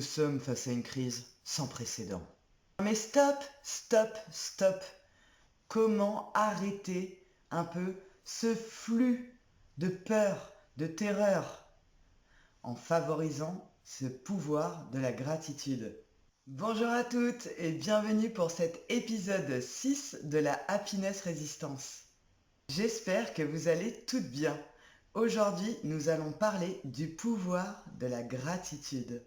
Nous sommes face à une crise sans précédent. Mais stop, stop, stop. Comment arrêter un peu ce flux de peur, de terreur, en favorisant ce pouvoir de la gratitude? Bonjour à toutes et bienvenue pour cet épisode 6 de la Happiness Résistance. J'espère que vous allez toutes bien. Aujourd'hui, nous allons parler du pouvoir de la gratitude.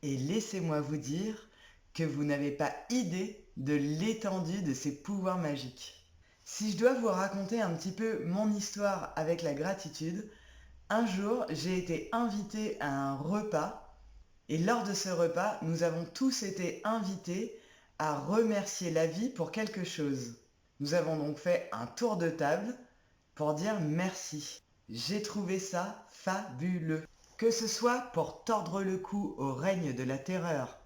Et laissez-moi vous dire que vous n'avez pas idée de l'étendue de ces pouvoirs magiques. Si je dois vous raconter un petit peu mon histoire avec la gratitude, un jour j'ai été invité à un repas et lors de ce repas, nous avons tous été invités à remercier la vie pour quelque chose. Nous avons donc fait un tour de table pour dire merci. J'ai trouvé ça fabuleux. Que ce soit pour tordre le cou au règne de la terreur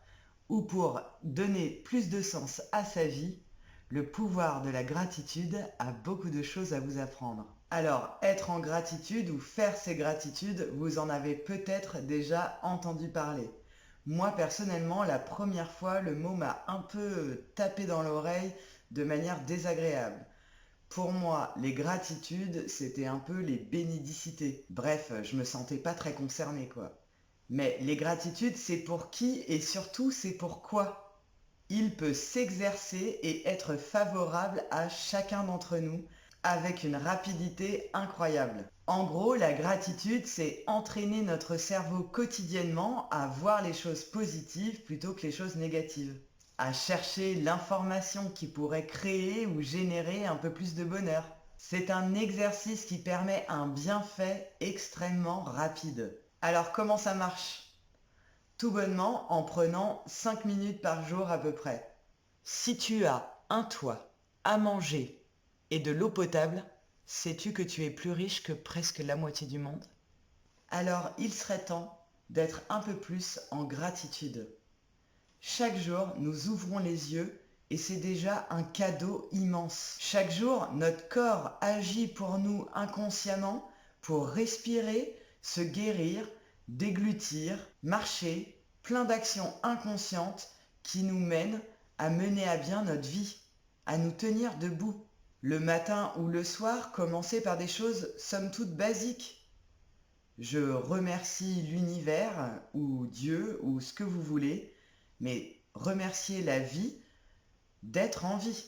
ou pour donner plus de sens à sa vie, le pouvoir de la gratitude a beaucoup de choses à vous apprendre. Alors, être en gratitude ou faire ses gratitudes, vous en avez peut-être déjà entendu parler. Moi, personnellement, la première fois, le mot m'a un peu tapé dans l'oreille de manière désagréable. Pour moi, les gratitudes, c'était un peu les bénidicités. Bref, je me sentais pas très concerné, quoi. Mais les gratitudes, c'est pour qui et surtout, c'est pour quoi? Il peut s'exercer et être favorable à chacun d'entre nous avec une rapidité incroyable. En gros, la gratitude, c'est entraîner notre cerveau quotidiennement à voir les choses positives plutôt que les choses négatives, à chercher l'information qui pourrait créer ou générer un peu plus de bonheur. C'est un exercice qui permet un bienfait extrêmement rapide. Alors comment ça marche? Tout bonnement en prenant 5 minutes par jour à peu près. Si tu as un toit, à manger et de l'eau potable, sais-tu que tu es plus riche que presque la moitié du monde? Alors il serait temps d'être un peu plus en gratitude. Chaque jour, nous ouvrons les yeux et c'est déjà un cadeau immense. Chaque jour, notre corps agit pour nous inconsciemment pour respirer, se guérir, déglutir, marcher, plein d'actions inconscientes qui nous mènent à mener à bien notre vie, à nous tenir debout. Le matin ou le soir, commencer par des choses somme toute basiques. Je remercie l'univers ou Dieu ou ce que vous voulez, mais remercier la vie d'être en vie.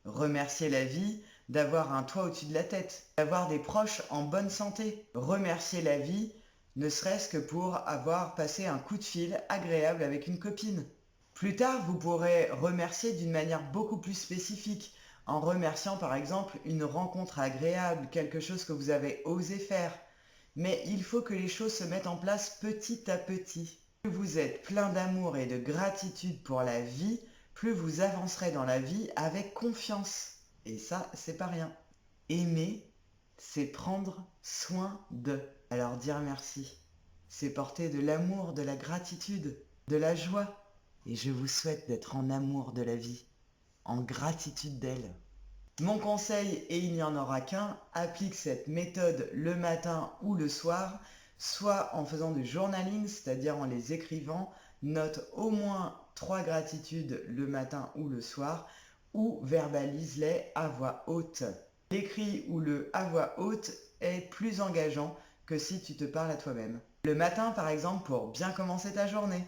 Remercier la vie d'avoir un toit au-dessus de la tête, d'avoir des proches en bonne santé. Remercier la vie ne serait-ce que pour avoir passé un coup de fil agréable avec une copine. Plus tard, vous pourrez remercier d'une manière beaucoup plus spécifique, en remerciant par exemple une rencontre agréable, quelque chose que vous avez osé faire. Mais il faut que les choses se mettent en place petit à petit. Plus vous êtes plein d'amour et de gratitude pour la vie, plus vous avancerez dans la vie avec confiance. Et ça, c'est pas rien. Aimer, c'est prendre soin d'eux. Alors dire merci, c'est porter de l'amour, de la gratitude, de la joie. Et je vous souhaite d'être en amour de la vie, en gratitude d'elle. Mon conseil, et il n'y en aura qu'un, applique cette méthode le matin ou le soir, soit en faisant du journaling, c'est-à-dire en les écrivant, note au moins 3 gratitudes le matin ou le soir, ou verbalise-les à voix haute. L'écrit ou le à voix haute est plus engageant que si tu te parles à toi-même. Le matin par exemple pour bien commencer ta journée,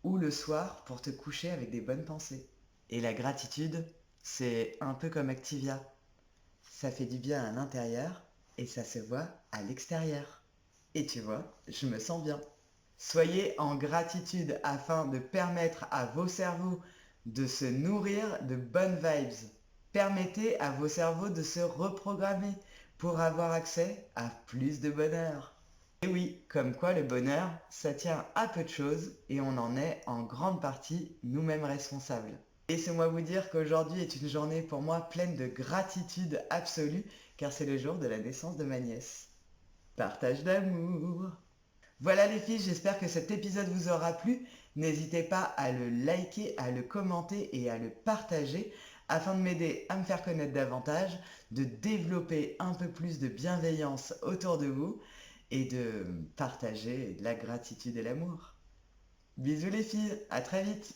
ou le soir pour te coucher avec des bonnes pensées. Et la gratitude, c'est un peu comme Activia. Ça fait du bien à l'intérieur et ça se voit à l'extérieur. Et tu vois, je me sens bien. Soyez en gratitude afin de permettre à vos cerveaux de se nourrir de bonnes vibes. Permettez à vos cerveaux de se reprogrammer pour avoir accès à plus de bonheur. Et oui, comme quoi le bonheur, ça tient à peu de choses et on en est en grande partie nous-mêmes responsables. Laissez-moi vous dire qu'aujourd'hui est une journée pour moi pleine de gratitude absolue car c'est le jour de la naissance de ma nièce. Partage d'amour. Voilà les filles, j'espère que cet épisode vous aura plu. N'hésitez pas à le liker, à le commenter et à le partager afin de m'aider à me faire connaître davantage, de développer un peu plus de bienveillance autour de vous et de partager la gratitude et l'amour. Bisous les filles, à très vite.